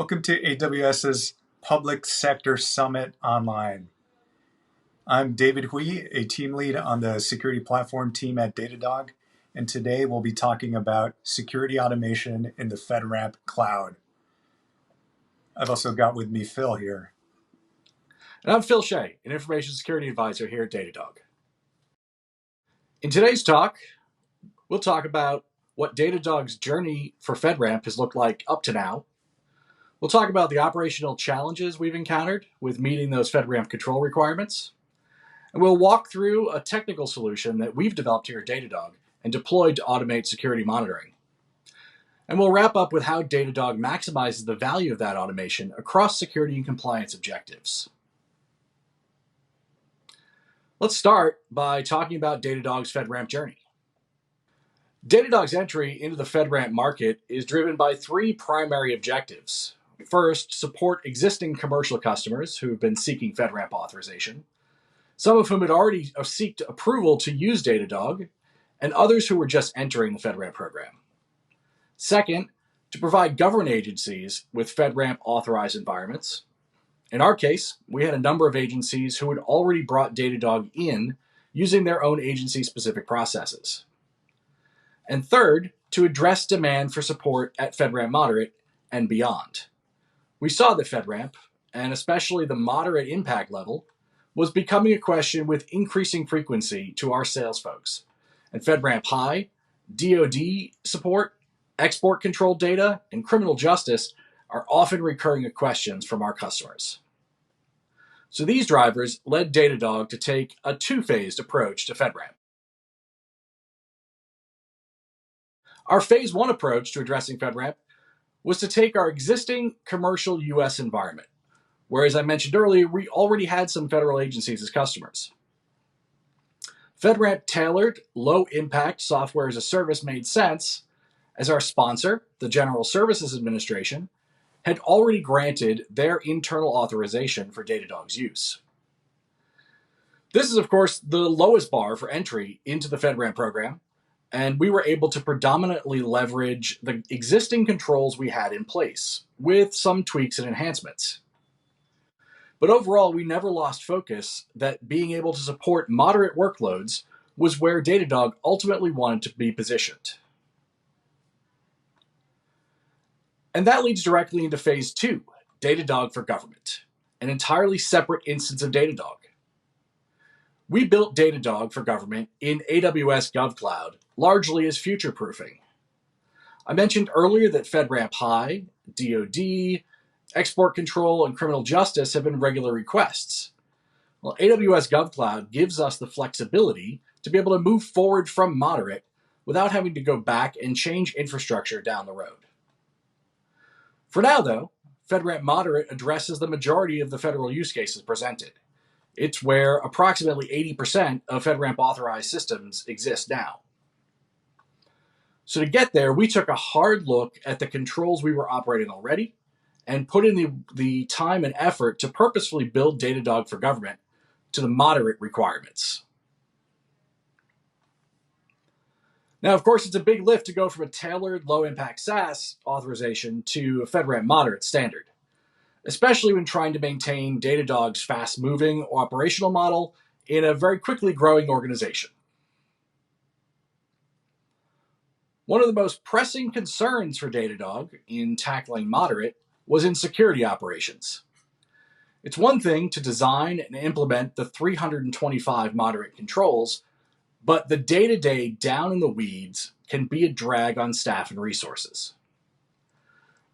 Welcome to AWS's Public Sector Summit Online. I'm David Huie, a team lead on the security platform team at Datadog, and today we'll be talking about security automation in the FedRAMP cloud. I've also got with me Phil here. And I'm Phil Shea, an information security advisor here at Datadog. In today's talk, we'll talk about what Datadog's journey for FedRAMP has looked like up to now. We'll talk about the operational challenges we've encountered with meeting those FedRAMP control requirements. And we'll walk through a technical solution that we've developed here at Datadog and deployed to automate security monitoring. And we'll wrap up with how Datadog maximizes the value of that automation across security and compliance objectives. Let's start by talking about Datadog's FedRAMP journey. Datadog's entry into the FedRAMP market is driven by three primary objectives. First, support existing commercial customers who have been seeking FedRAMP authorization, some of whom had already sought approval to use Datadog, and others who were just entering the FedRAMP program. Second, to provide government agencies with FedRAMP authorized environments. In our case, we had a number of agencies who had already brought Datadog in using their own agency-specific processes. And third, to address demand for support at FedRAMP Moderate and beyond. We saw that FedRAMP, and especially the moderate impact level, was becoming a question with increasing frequency to our sales folks. And FedRAMP High, DoD support, export control data, and criminal justice are often recurring questions from our customers. So these drivers led Datadog to take a two-phased approach to FedRAMP. Our phase one approach to addressing FedRAMP was to take our existing commercial US environment, where, as I mentioned earlier, we already had some federal agencies as customers. FedRAMP tailored low-impact software as a service made sense as our sponsor, the General Services Administration, had already granted their internal authorization for Datadog's use. This is, of course, the lowest bar for entry into the FedRAMP program, and we were able to predominantly leverage the existing controls we had in place, with some tweaks and enhancements. But overall, we never lost focus that being able to support moderate workloads was where Datadog ultimately wanted to be positioned. And that leads directly into phase two, Datadog for Government, an entirely separate instance of Datadog. We built Datadog for Government in AWS GovCloud, largely as future-proofing. I mentioned earlier that FedRAMP High, DoD, export control, and criminal justice have been regular requests. Well, AWS GovCloud gives us the flexibility to be able to move forward from moderate without having to go back and change infrastructure down the road. For now, though, FedRAMP Moderate addresses the majority of the federal use cases presented. It's where approximately 80% of FedRAMP authorized systems exist now. So to get there, we took a hard look at the controls we were operating already and put in the time and effort to purposefully build Datadog for Government to the moderate requirements. Now, of course, it's a big lift to go from a tailored low-impact SaaS authorization to a FedRAMP Moderate standard, especially when trying to maintain Datadog's fast-moving operational model in a very quickly growing organization. One of the most pressing concerns for Datadog in tackling moderate was in security operations. It's one thing to design and implement the 325 moderate controls, but the day-to-day down in the weeds can be a drag on staff and resources.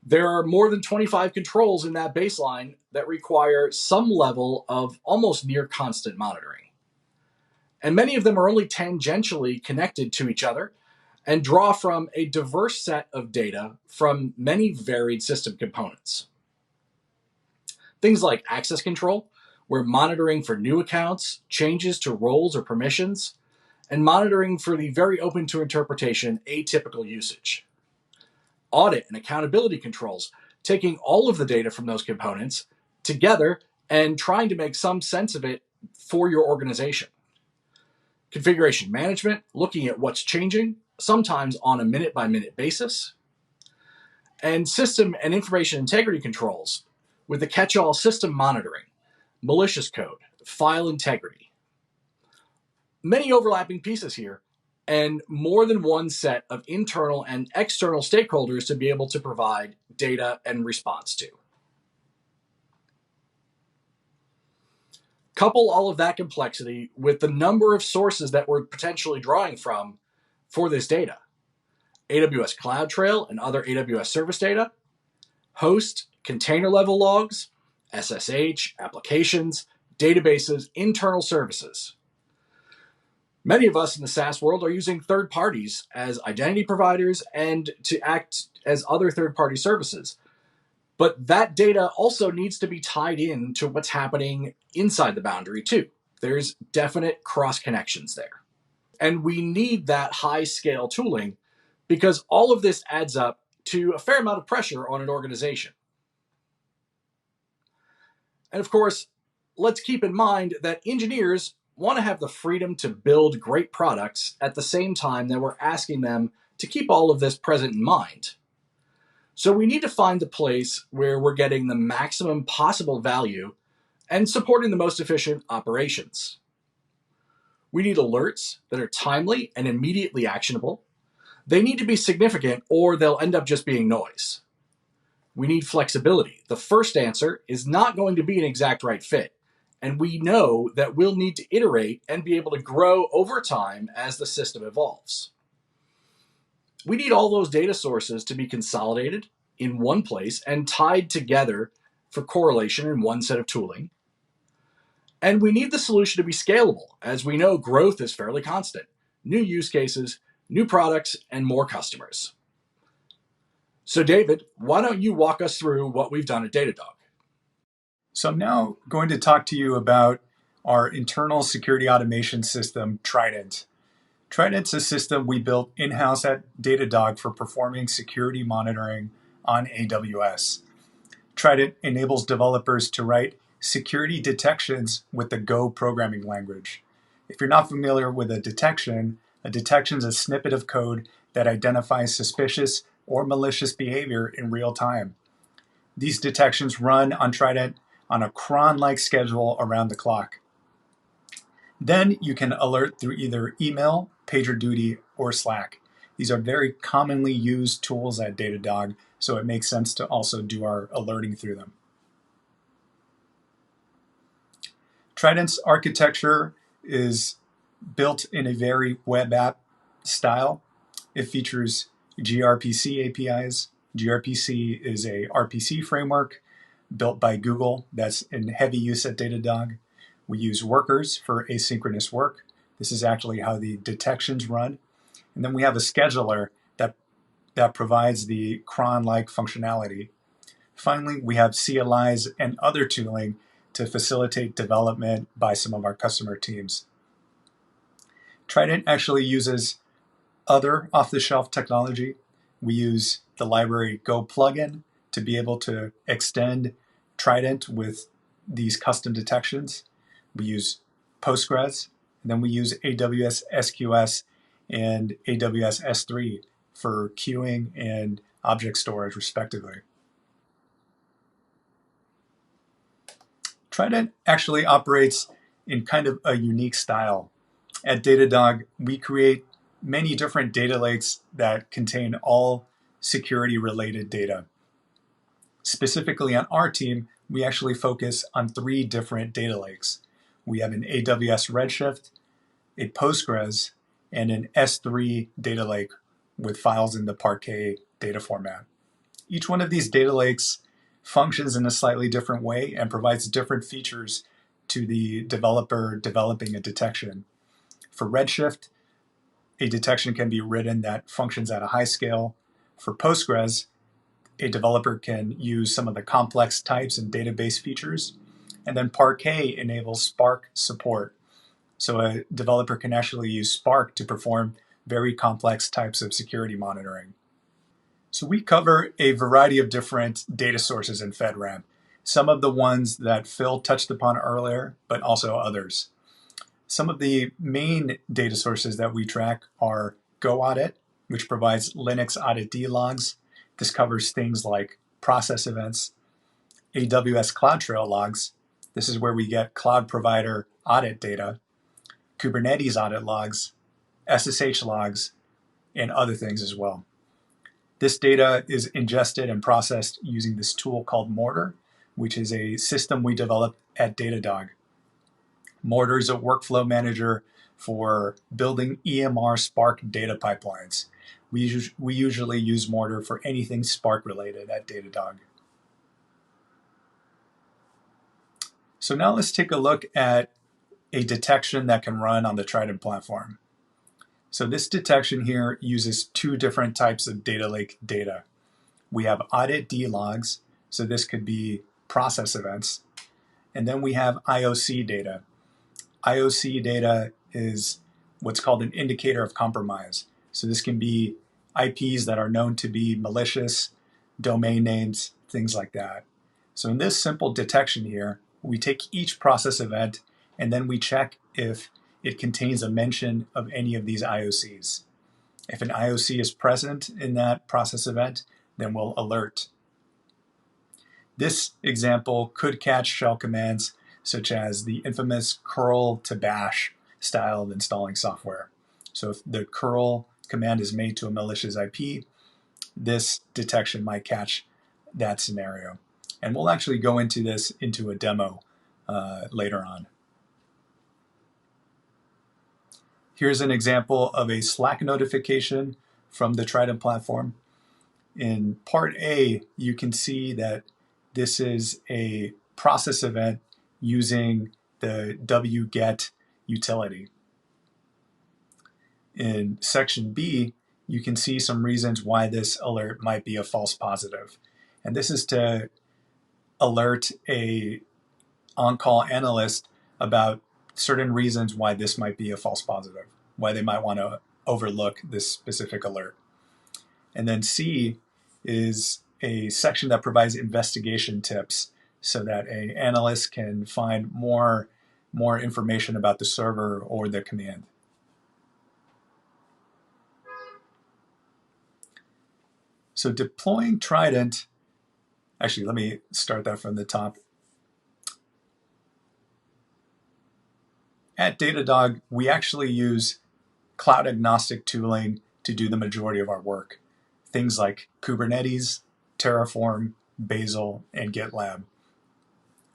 There are more than 25 controls in that baseline that require some level of almost near constant monitoring. And many of them are only tangentially connected to each other and draw from a diverse set of data from many varied system components. Things like access control, where monitoring for new accounts, changes to roles or permissions, and monitoring for the very open to interpretation atypical usage. Audit and accountability controls, taking all of the data from those components together and trying to make some sense of it for your organization. Configuration management, looking at what's changing, sometimes on a minute-by-minute basis. and system and information integrity controls with the catch-all system monitoring, malicious code, file integrity. Many overlapping pieces here, and more than one set of internal and external stakeholders to be able to provide data and response to. Couple all of that complexity with the number of sources that we're potentially drawing from for this data. AWS CloudTrail and other AWS service data, host, container level logs, SSH, applications, databases, internal services. Many of us in the SaaS world are using third parties as identity providers and to act as other third-party services. But that data also needs to be tied in to what's happening inside the boundary too. There's definite cross connections there. And we need that high-scale tooling because all of this adds up to a fair amount of pressure on an organization. And of course, let's keep in mind that engineers want to have the freedom to build great products at the same time that we're asking them to keep all of this present in mind. So we need to find the place where we're getting the maximum possible value and supporting the most efficient operations. We need alerts that are timely and immediately actionable. They need to be significant or they'll end up just being noise. We need flexibility. The first answer is not going to be an exact right fit. And we know that we'll need to iterate and be able to grow over time as the system evolves. We need all those data sources to be consolidated in one place and tied together for correlation in one set of tooling. And we need the solution to be scalable, as we know growth is fairly constant. New use cases, new products, and more customers. So David, why don't you walk us through what we've done at Datadog? So I'm now going to talk to you about our internal security automation system, Trident. Trident's a system we built in-house at Datadog for performing security monitoring on AWS. Trident enables developers to write security detections with the Go programming language. If you're not familiar with a detection is a snippet of code that identifies suspicious or malicious behavior in real time. These detections run on Trident on a cron-like schedule around the clock. Then you can alert through either email, PagerDuty, or Slack. These are very commonly used tools at Datadog, so it makes sense to also do our alerting through them. Trident's architecture is built in a very web app style. It features gRPC APIs. gRPC is a RPC framework built by Google that's in heavy use at Datadog. We use workers for asynchronous work. This is actually how the detections run. And then we have a scheduler that provides the cron-like functionality. Finally, we have CLIs and other tooling to facilitate development by some of our customer teams. Trident actually uses other off-the-shelf technology. We use the library Go plugin to be able to extend Trident with these custom detections. We use Postgres, and then we use AWS SQS and AWS S3 for queuing and object storage, respectively. Trident actually operates in kind of a unique style. At Datadog, we create many different data lakes that contain all security-related data. Specifically on our team, we actually focus on 3 different data lakes. We have an AWS Redshift, a Postgres, and an S3 data lake with files in the Parquet data format. Each one of these data lakes functions in a slightly different way and provides different features to the developer developing a detection. For Redshift, a detection can be written that functions at a high scale. For Postgres, a developer can use some of the complex types and database features. And then Parquet enables Spark support. So a developer can actually use Spark to perform very complex types of security monitoring. So we cover a variety of different data sources in FedRAMP, some of the ones that Phil touched upon earlier, but also others. Some of the main data sources that we track are Go Audit, which provides Linux audit D logs, This covers things like process events, AWS CloudTrail logs. This is where we get cloud provider audit data, Kubernetes audit logs, SSH logs, and other things as well. This data is ingested and processed using this tool called Mortar, which is a system we developed at Datadog. Mortar is a workflow manager for building EMR Spark data pipelines. We usually use Mortar for anything Spark related at Datadog. So now let's take a look at a detection that can run on the Trident platform. So this detection here uses two different types of data lake data. We have audit D logs, so this could be process events, and then we have IOC data. IOC data is what's called an indicator of compromise. So this can be IPs that are known to be malicious, domain names, things like that. So in this simple detection here, we take each process event and then we check if it contains a mention of any of these IOCs. If an IOC is present in that process event, then we'll alert. This example could catch shell commands such as the infamous curl to bash style of installing software. So if the curl command is made to a malicious IP, this detection might catch that scenario. And we'll actually go into this into a demo later on. Here's an example of a Slack notification from the Trident platform. In part A, you can see that this is a process event using the wget utility. In section B, you can see some reasons why this alert might be a false positive. And this is to alert a on-call analyst about certain reasons why this might be a false positive, why they might want to overlook this specific alert. And then C is a section that provides investigation tips so that an analyst can find more information about the server or the command. So deploying Trident, actually, let me start that from the top. At Datadog, we actually use cloud agnostic tooling to do the majority of our work. Things like Kubernetes, Terraform, Bazel, and GitLab.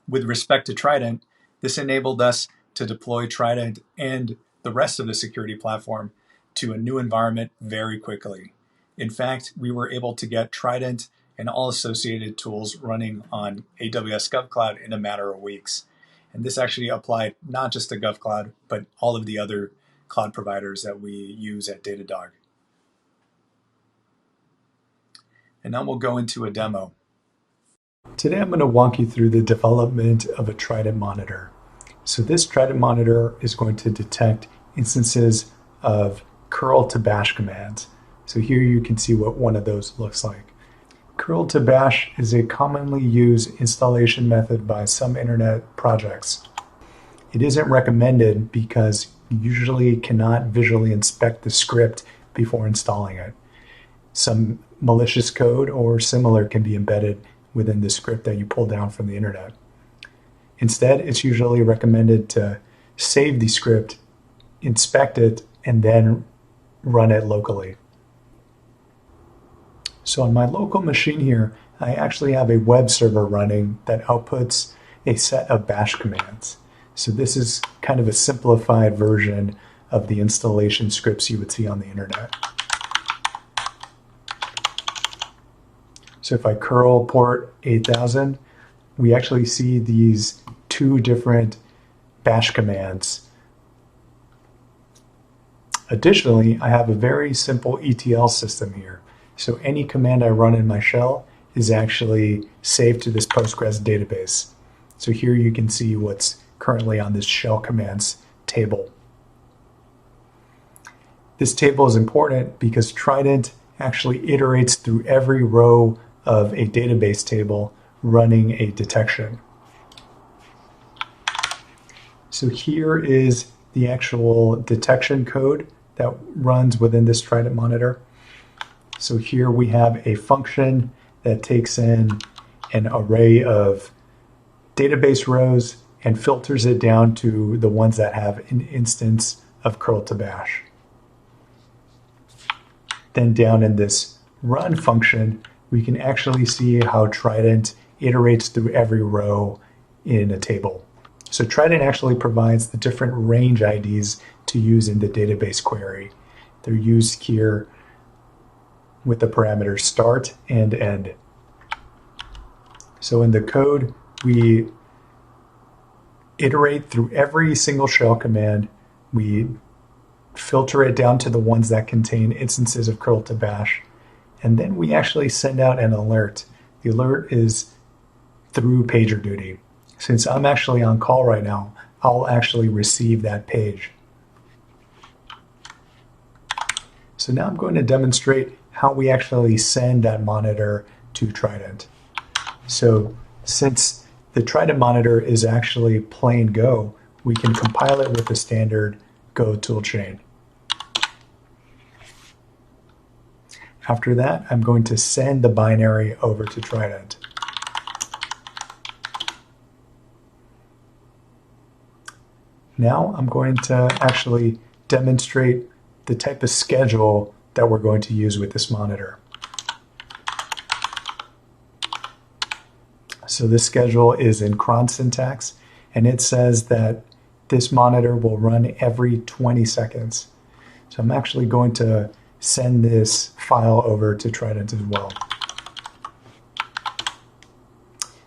With respect to Trident, this enabled us to deploy Trident and the rest of the security platform to a new environment very quickly. In fact, we were able to get Trident and all associated tools running on AWS GovCloud in a matter of weeks. And this actually applied not just to GovCloud, but all of the other cloud providers that we use at Datadog. And now we'll go into a demo. Today I'm going to walk you through the development of a Trident monitor. So this Trident monitor is going to detect instances of curl to bash commands. So here you can see what one of those looks like. Curl to bash is a commonly used installation method by some internet projects. It isn't recommended because you usually cannot visually inspect the script before installing it. Some malicious code or similar can be embedded within the script that you pull down from the internet. Instead, it's usually recommended to save the script, inspect it, and then run it locally. So on my local machine here, I actually have a web server running that outputs a set of bash commands. So this is kind of a simplified version of the installation scripts you would see on the internet. So if I curl port 8000, we actually see these two different bash commands. Additionally, I have a very simple ETL system here. So any command I run in my shell is actually saved to this Postgres database. So here you can see what's currently on this shell commands table. This table is important because Trident actually iterates through every row of a database table running a detection. So here is the actual detection code that runs within this Trident monitor. So here we have a function that takes in an array of database rows and filters it down to the ones that have an instance of curl to bash. Then down in this run function, we can actually see how Trident iterates through every row in a table. So Trident actually provides the different range IDs to use in the database query. They're used here with the parameters start and end. So in the code, we iterate through every single shell command. We filter it down to the ones that contain instances of curl to bash. And then we actually send out an alert. The alert is through PagerDuty. Since I'm actually on call right now, I'll actually receive that page. So now I'm going to demonstrate how we actually send that monitor to Trident. So since the Trident monitor is actually plain Go, we can compile it with the standard Go toolchain. After that, I'm going to send the binary over to Trident. Now I'm going to actually demonstrate the type of schedule that we're going to use with this monitor. So this schedule is in cron syntax, and it says that this monitor will run every 20 seconds. So I'm actually going to send this file over to Trident as well.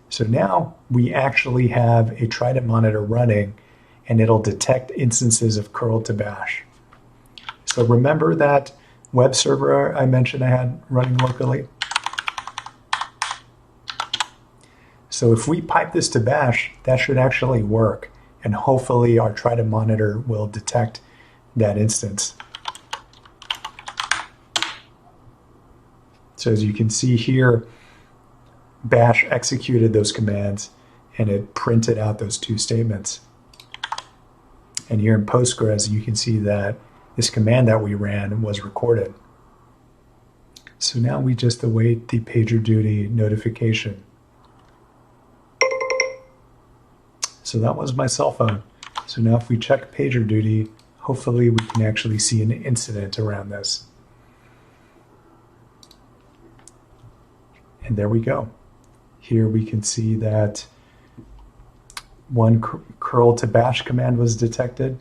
So now we actually have a Trident monitor running, and it'll detect instances of curl to bash. So remember that web server I mentioned I had running locally? So if we pipe this to bash, that should actually work, and hopefully our Trident monitor will detect that instance. So as you can see here, bash executed those commands and it printed out those two statements. And here in Postgres, you can see that this command that we ran was recorded. So now we just await the PagerDuty notification. So that was my cell phone. So now if we check PagerDuty, hopefully we can actually see an incident around this. And there we go. Here we can see that one curl to bash command was detected.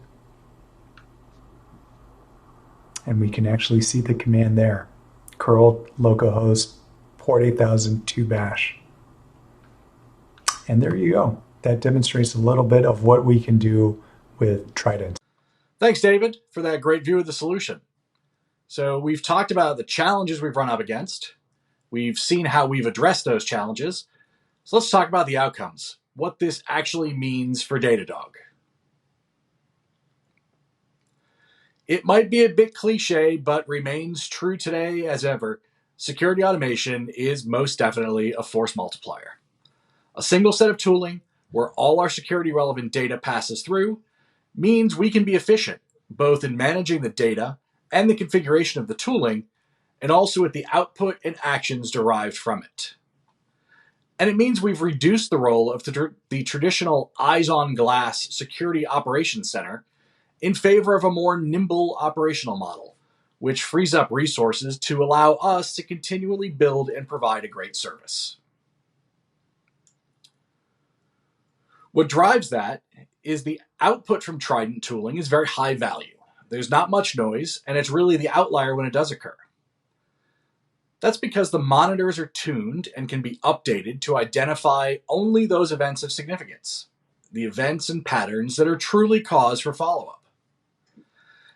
And we can actually see the command there. Curl localhost port 8000 to bash. And there you go. That demonstrates a little bit of what we can do with Trident. Thanks, David, for that great view of the solution. So we've talked about the challenges we've run up against. We've seen how we've addressed those challenges. So let's talk about the outcomes, what this actually means for Datadog. It might be a bit cliche, but remains true today as ever. Security automation is most definitely a force multiplier. A single set of tooling where all our security relevant data passes through means we can be efficient, both in managing the data and the configuration of the tooling, and also with the output and actions derived from it. And it means we've reduced the role of the traditional eyes-on-glass security operations center in favor of a more nimble operational model, which frees up resources to allow us to continually build and provide a great service. What drives that is the output from Trident tooling is very high value. There's not much noise, and it's really the outlier when it does occur. That's because the monitors are tuned and can be updated to identify only those events of significance, the events and patterns that are truly cause for follow-up.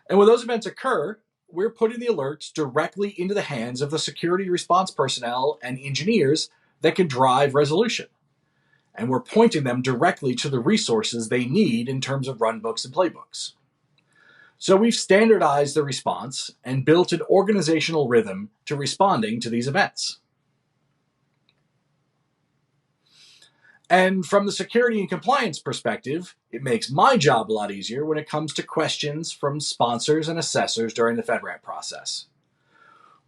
And when those events occur, we're putting the alerts directly into the hands of the security response personnel and engineers that can drive resolution. And we're pointing them directly to the resources they need in terms of runbooks and playbooks. So we've standardized the response and built an organizational rhythm to responding to these events. And from the security and compliance perspective, it makes my job a lot easier when it comes to questions from sponsors and assessors during the FedRAMP process.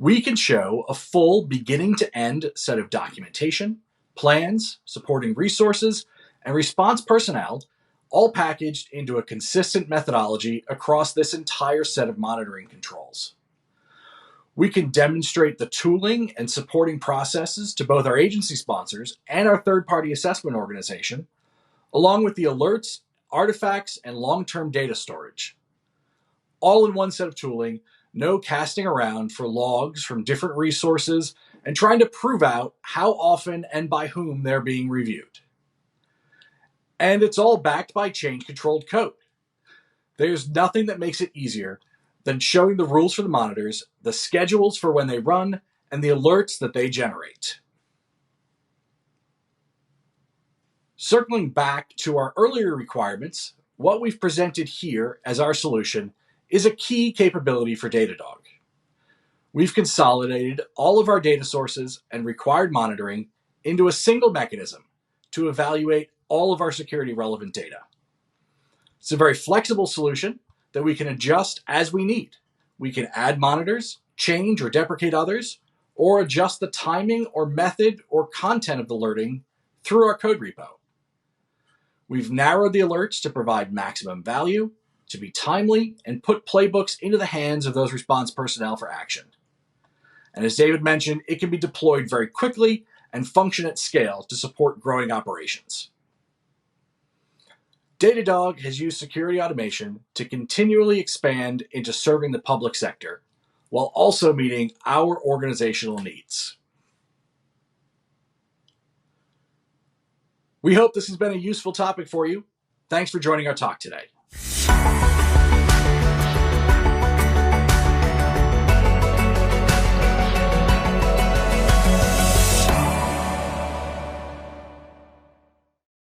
We can show a full beginning to end set of documentation, plans, supporting resources, and response personnel, all packaged into a consistent methodology across this entire set of monitoring controls. We can demonstrate the tooling and supporting processes to both our agency sponsors and our third-party assessment organization, along with the alerts, artifacts, and long-term data storage. All in one set of tooling, no casting around for logs from different resources and trying to prove out how often and by whom they're being reviewed. And it's all backed by change-controlled code. There's nothing that makes it easier than showing the rules for the monitors, the schedules for when they run, and the alerts that they generate. Circling back to our earlier requirements, what we've presented here as our solution is a key capability for Datadog. We've consolidated all of our data sources and required monitoring into a single mechanism to evaluate all of our security relevant data. It's a very flexible solution that we can adjust as we need. We can add monitors, change or deprecate others, or adjust the timing or method or content of the alerting through our code repo. We've narrowed the alerts to provide maximum value, to be timely, and put playbooks into the hands of those response personnel for action. And as David mentioned, it can be deployed very quickly and function at scale to support growing operations. Datadog has used security automation to continually expand into serving the public sector, while also meeting our organizational needs. We hope this has been a useful topic for you. Thanks for joining our talk today.